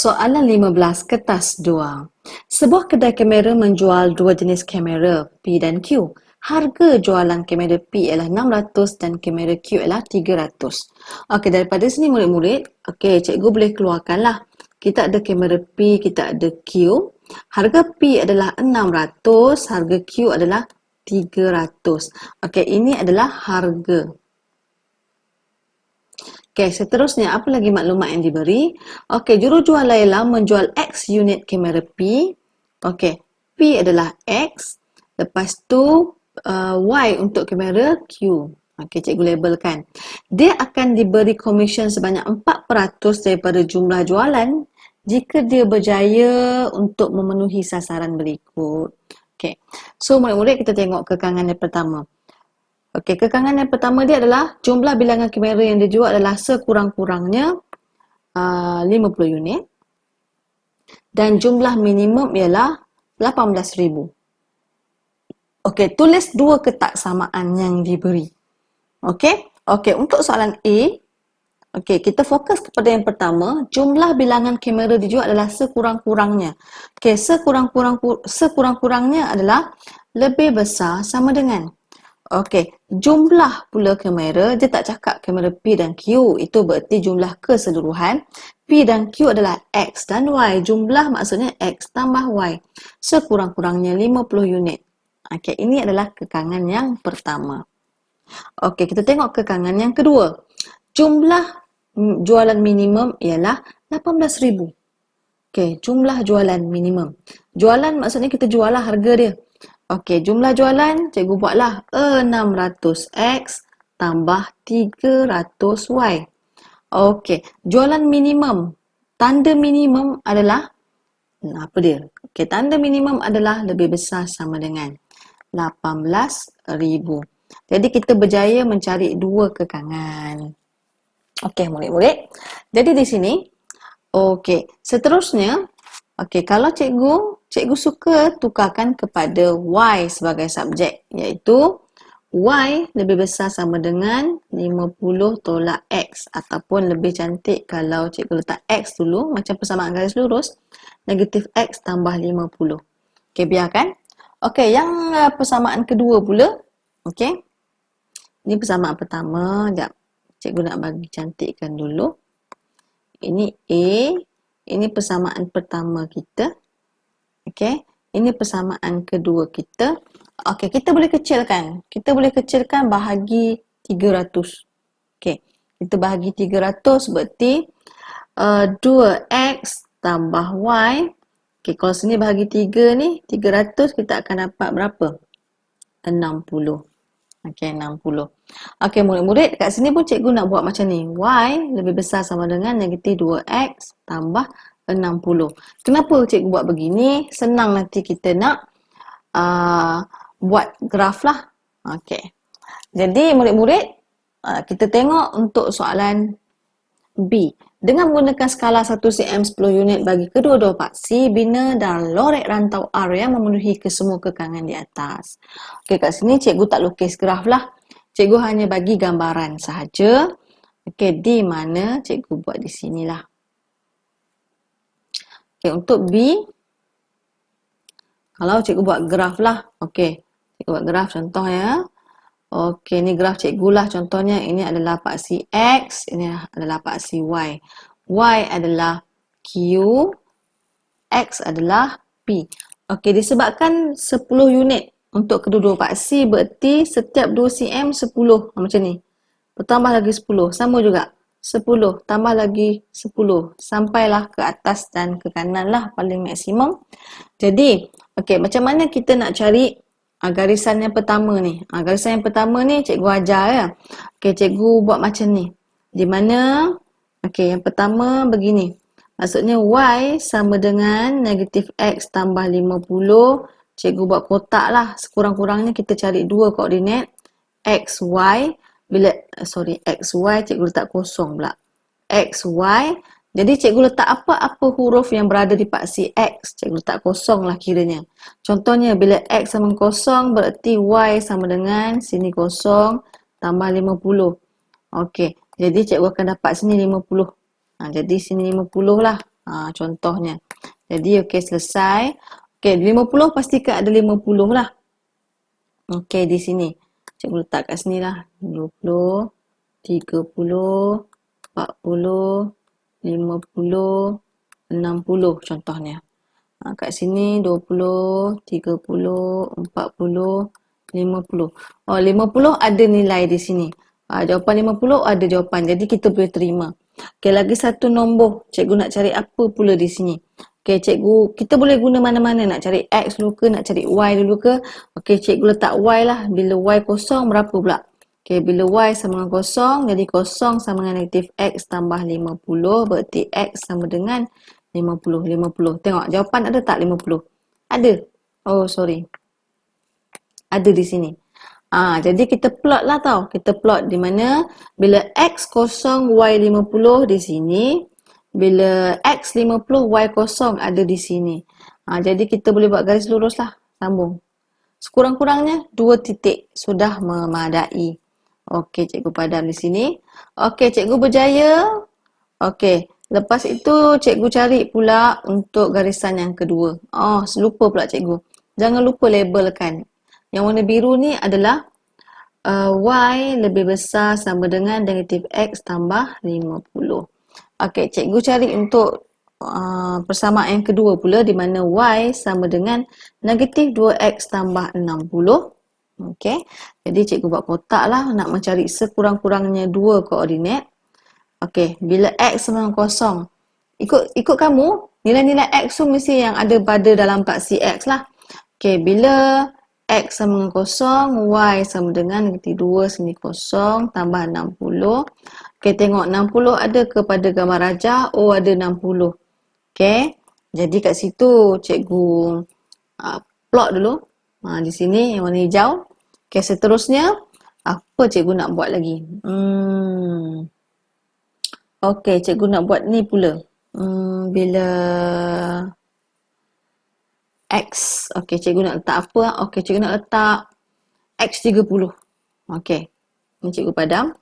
Soalan 15, kertas 2. Sebuah kedai kamera menjual dua jenis kamera, P dan Q. Harga jualan kamera P ialah 600 dan kamera Q ialah 300. Okey, daripada sini murid-murid, cikgu boleh keluarkanlah. Kita ada kamera P, kita ada Q. Harga P adalah 600, harga Q adalah 300. Okey, ini adalah harga. Okey, seterusnya apa lagi maklumat yang diberi? Okey, jurujual Laila menjual X unit kamera P. Okey, P adalah X. Lepas tu Y untuk kamera Q. Okey, cikgu labelkan. Dia akan diberi komisen sebanyak 4% daripada jumlah jualan jika dia berjaya untuk memenuhi sasaran berikut. Okey, so murid-murid kita tengok kekangan yang pertama. Okey, kekangan yang pertama dia adalah jumlah bilangan kamera yang dijual adalah sekurang-kurangnya 50 unit dan jumlah minimum ialah 18,000. Okey, tulis dua ketaksamaan yang diberi. Okey, untuk soalan A, okey, kita fokus kepada yang pertama, jumlah bilangan kamera dijual adalah sekurang-kurangnya. Okey, sekurang-kurangnya adalah lebih besar sama dengan. Okey, jumlah pula kamera, dia tak cakap kamera P dan Q. Itu berarti jumlah keseluruhan. P dan Q adalah X dan Y. Jumlah maksudnya X tambah Y. Sekurang-kurangnya 50 unit. Okey, ini adalah kekangan yang pertama. Okey, kita tengok kekangan yang kedua. Jumlah jualan minimum ialah 18,000. Okey, jumlah jualan minimum. Jualan maksudnya kita jual lah harga dia. Okey, jumlah jualan cikgu buatlah 600X tambah 300Y. Okey, jualan minimum. Tanda minimum adalah apa dia? Okey, tanda minimum adalah lebih besar sama dengan 18,000. Jadi kita berjaya mencari dua kekangan. Okey, murid-murid. Jadi di sini, okey, seterusnya, okey, kalau cikgu suka tukarkan kepada Y sebagai subjek, iaitu Y lebih besar sama dengan 50 tolak X, ataupun lebih cantik kalau cikgu letak X dulu, macam persamaan garis lurus, negatif X tambah 50. Okey, biarkan. Okey, yang persamaan kedua pula, okey, ini persamaan pertama, sekejap, cikgu nak bagi cantikkan dulu. Ini A, ini persamaan pertama kita. Okey, ini persamaan kedua kita. Okey, kita boleh kecilkan. Kita boleh kecilkan bahagi 300. Okey, kita bahagi 300 berarti 2X tambah Y. Okey, kalau sini bahagi 3 ni, 300 kita akan dapat berapa? 60. Okey, 60. Okey, murid-murid, kat sini pun cikgu nak buat macam ni. Y lebih besar sama dengan negatif 2X tambah 60. Kenapa cikgu buat begini? Senang nanti kita nak buat graf lah. Okey. Jadi murid-murid, kita tengok untuk soalan B. Dengan menggunakan skala 1 cm 10 unit bagi kedua-dua paksi, bina dan lorek rantau R yang memenuhi kesemua kekangan di atas. Okey, kat sini cikgu tak lukis graf lah. Cikgu hanya bagi gambaran sahaja. Okey, di mana cikgu buat di sinilah. Okey, untuk B, kalau cikgu buat graf lah. Okey, cikgu buat graf contoh ya. Okey, ni graf cikgu lah contohnya. Ini adalah paksi X, ini adalah paksi Y. Y adalah Q, X adalah P. Okey, disebabkan 10 unit untuk kedua-dua paksi, berarti setiap 2 cm 10. Macam ni. Bertambah lagi 10. Sama juga. 10 tambah lagi 10. Sampailah ke atas dan ke kanan lah paling maksimum. Jadi, okey, macam mana kita nak cari garisan yang pertama ni? Garisan yang pertama ni cikgu ajar ya. Okey, cikgu buat macam ni. Di mana, okey, yang pertama begini. Maksudnya Y sama dengan negatif X tambah 50. Cikgu buat kotak lah. Sekurang-kurangnya kita cari dua koordinat. X, Y. X, Y cikgu letak kosong pula. X, Y. Jadi cikgu letak apa-apa huruf yang berada di paksi X. Cikgu letak kosong lah kiranya. Contohnya bila X sama kosong berarti Y sama dengan sini kosong tambah 50. Okey. Jadi cikgu akan dapat sini 50. Jadi sini 50 lah. Contohnya. Jadi okey, selesai. Okey, 50 pastikan ada 50 lah. Okey, di sini. Cikgu letak kat sini lah. 20, 30, 40, 50, 60 contohnya. Kat sini 20, 30, 40, 50. Oh, 50 ada nilai di sini. Jawapan 50 ada jawapan. Jadi kita boleh terima. Okey, lagi satu nombor. Cikgu nak cari apa pula di sini? Okey, cikgu, kita boleh guna mana-mana. Nak cari X dulu ke? Nak cari Y dulu ke? Okey, cikgu letak Y lah. Bila Y kosong, berapa pula? Okey, bila Y sama dengan kosong, jadi kosong sama dengan negatif X tambah 50. Berarti X sama dengan 50. Tengok, jawapan ada tak 50? Ada. Oh, sorry. Ada di sini. Jadi kita plot lah tau. Kita plot di mana bila X kosong, Y 50 di sini. Bila X 50, Y kosong ada di sini. Jadi kita boleh buat garis lurus lah. Sambung. Sekurang-kurangnya 2 titik. Sudah memadai. Okey, cikgu padam di sini. Okey, cikgu berjaya. Okey, lepas itu cikgu cari pula untuk garisan yang kedua. Lupa pula cikgu. Jangan lupa labelkan. Yang warna biru ni adalah Y lebih besar sama dengan negatif X tambah 50. Okey, cikgu cari untuk persamaan yang kedua pula di mana Y sama dengan negatif 2X tambah 60. Okey, jadi cikgu buat kotak lah nak mencari sekurang-kurangnya 2 koordinat. Okey, bila X sama dengan kosong, ikut kamu, nilai-nilai X tu mesti yang ada pada dalam paksi X lah. Okey, bila X sama dengan kosong, Y sama dengan negatif 2 sini kosong tambah 60. Okey, tengok 60 ada kepada gambar rajah. Oh, ada 60. Okey, jadi kat situ cikgu plot dulu. Di sini yang warna hijau. Okey, seterusnya apa cikgu nak buat lagi? Okey, cikgu nak buat ni pula. Bila X. Okey, cikgu nak letak apa? Okey, cikgu nak letak X30. Okey. Ni cikgu padam.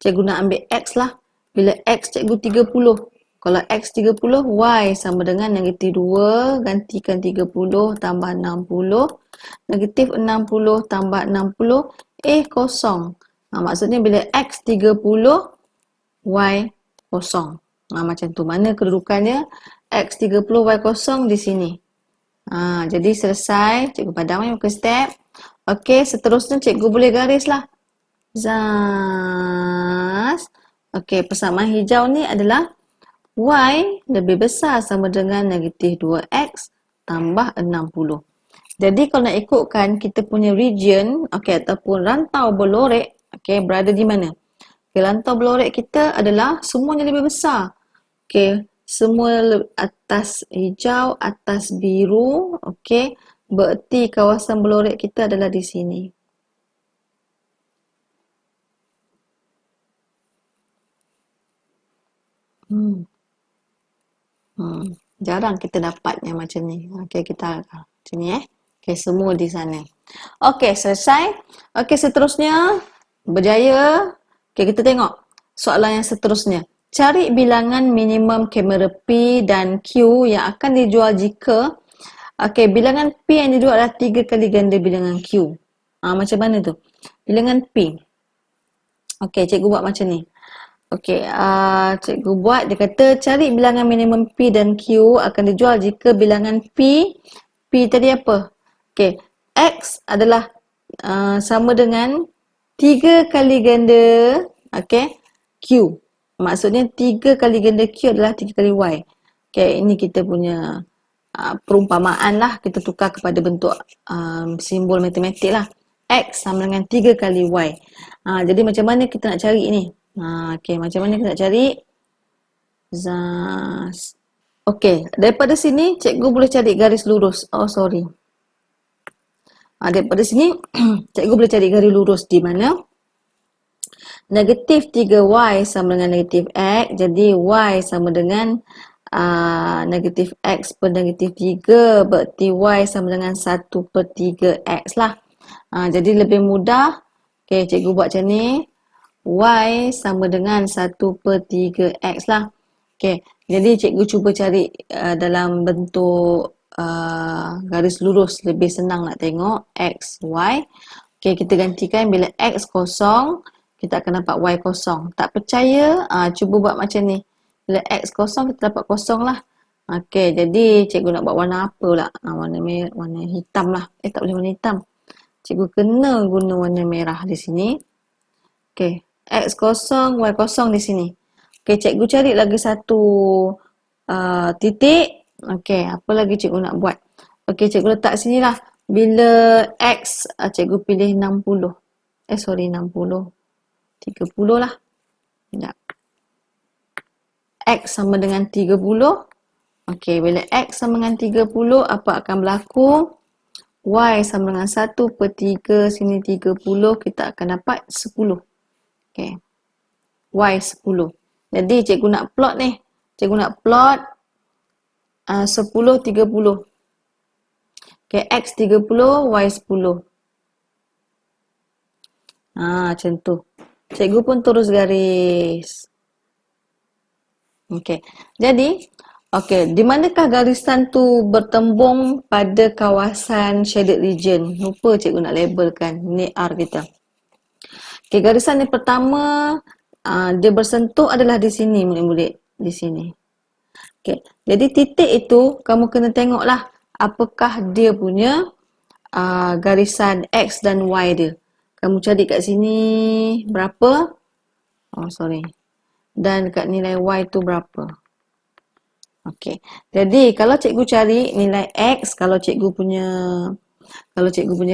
Cikgu nak ambil X lah. Bila X cikgu 30. Kalau X 30, Y sama dengan negatif 2. Gantikan 30 tambah 60. Negatif 60 tambah 60. Kosong. Maksudnya bila X 30, Y kosong. Macam tu. Mana kedudukannya? X 30, Y kosong di sini. Jadi selesai. Cikgu padam muka step. Okey, seterusnya cikgu boleh garis lah. Zas. Okey, persamaan hijau ni adalah Y lebih besar sama dengan negatif 2X tambah 60. Jadi kalau nak ikutkan kita punya region, okey, ataupun rantau berlorek, okey, berada di mana? Okay, rantau berlorek kita adalah semuanya lebih besar. Okey, semua atas hijau, atas biru. Okey, berarti kawasan berlorek kita adalah di sini. Jarang kita dapat yang macam ni. Okey, kita macam ni Okey, semua di sana. Okey, selesai. Okey, seterusnya berjaya. Okey, kita tengok soalan yang seterusnya. Cari bilangan minimum kamera P dan Q yang akan dijual jika bilangan P yang dijual adalah 3 kali ganda bilangan Q. Macam mana tu? Bilangan P. Okey, cikgu buat macam ni. Okey, cikgu buat, dia kata cari bilangan minimum P dan Q akan dijual jika bilangan P tadi apa? Okey, X adalah sama dengan 3 kali ganda Q. Maksudnya 3 kali ganda Q adalah 3 kali Y. Okey, ini kita punya perumpamaan lah. Kita tukar kepada bentuk simbol matematik lah. X sama dengan 3 kali Y. Jadi macam mana kita nak cari ni? Okey, macam mana kita nak cari? Zas. Okey, daripada sini cikgu boleh cari garis lurus. Oh, sorry. Daripada sini cikgu boleh cari garis lurus di mana negatif 3Y sama dengan negatif X. Jadi Y sama dengan negatif X per negatif 3. Berarti Y sama dengan 1/3X lah. Jadi lebih mudah. Okey, cikgu buat macam ni. Y sama dengan 1/3X lah. Okey, Jadi cikgu cuba cari dalam bentuk garis lurus, lebih senang nak tengok X, Y. Okey, kita gantikan bila X kosong, kita akan dapat Y kosong. Tak percaya, cuba buat macam ni. Bila X kosong, kita dapat kosong lah. Okey, jadi cikgu nak buat warna apa pula? Warna merah, warna hitam lah. Tak boleh warna hitam. Cikgu kena guna warna merah di sini. Okey, X kosong, Y kosong di sini. Okey, cikgu cari lagi satu titik. Okey, apa lagi cikgu nak buat? Okey, cikgu letak sini lah. Bila X, cikgu pilih 60. 60. 30 lah. Sekejap. X sama dengan 30. Okey, bila X sama dengan 30, apa akan berlaku? Y sama dengan 1/3, sini 30, kita akan dapat 10. Okey. Y 10. Jadi cikgu nak plot ni. Cikgu nak plot 10, 30. Okey, X 30, Y 10. Macam tu. Cikgu pun terus garis. Okey. Jadi, okey, di manakah garisan tu bertembung pada kawasan shaded region? Lupa cikgu nak labelkan. Ni R kita. Okey, garisan yang pertama dia bersentuh adalah di sini, murid-murid. Di sini. Okey. Jadi titik itu kamu kena tengoklah apakah dia punya garisan X dan Y dia. Kamu cari kat sini berapa? Dan kat nilai Y tu berapa? Okey. Jadi kalau cikgu cari nilai X, kalau cikgu punya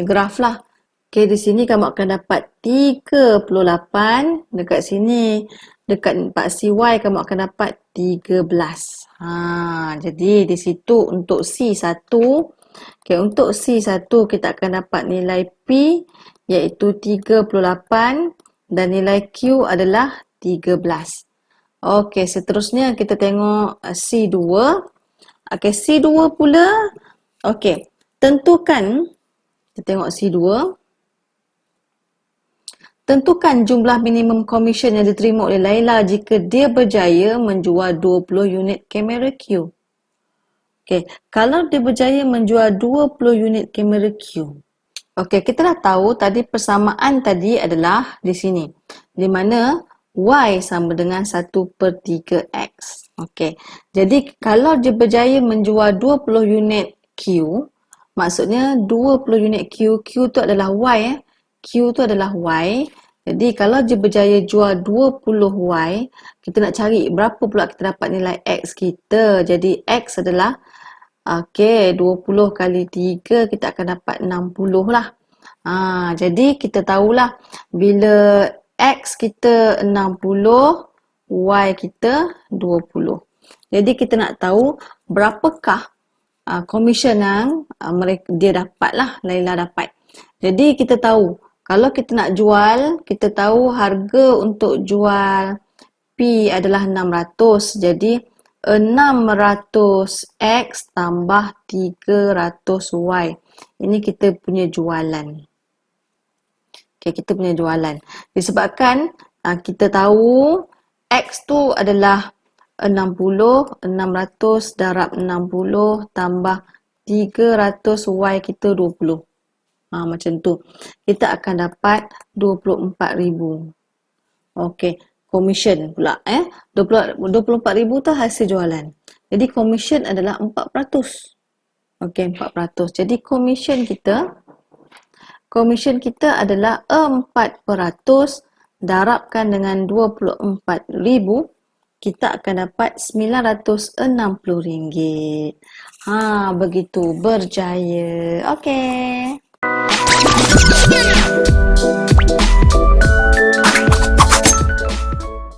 graf lah. Okey, di sini kamu akan dapat 38. Dekat sini, dekat 4CY kamu akan dapat 13. Jadi di situ untuk C1, okey, untuk C1 kita akan dapat nilai P iaitu 38 dan nilai Q adalah 13. Okey, seterusnya kita tengok C2. Okey, C2 pula. Okey, tentukan, kita tengok C2. Tentukan jumlah minimum komisen yang diterima oleh Laila jika dia berjaya menjual 20 unit kamera Q. Okey, kalau dia berjaya menjual 20 unit kamera Q. Okey, kita dah tahu tadi persamaan tadi adalah di sini. Di mana Y sama dengan 1/3X. Okey, jadi kalau dia berjaya menjual 20 unit Q, maksudnya 20 unit Q, Q tu adalah Y. Q tu adalah Y. Jadi kalau dia berjaya jual 20 Y, kita nak cari berapa pula kita dapat nilai X kita. Jadi X adalah 20 kali 3 kita akan dapat 60 lah. Jadi kita tahulah bila X kita 60, Y kita 20. Jadi kita nak tahu berapakah komisen yang dia dapat lah, Laila dapat. Jadi kita tahu, kalau kita nak jual, kita tahu harga untuk jual P adalah 600. Jadi 600X tambah 300Y. Ini kita punya jualan. Okey, kita punya jualan. Disebabkan kita tahu X tu adalah 60, 600 darab 60 tambah 300Y kita 20. Macam tu. Kita akan dapat 24,000. Okey, komisen pula 24,000 tu hasil jualan. Jadi komisen adalah 4%. Okey, 4%. Jadi komisen kita adalah 4% darabkan dengan 24,000, kita akan dapat RM960. Begitu, berjaya. Okey.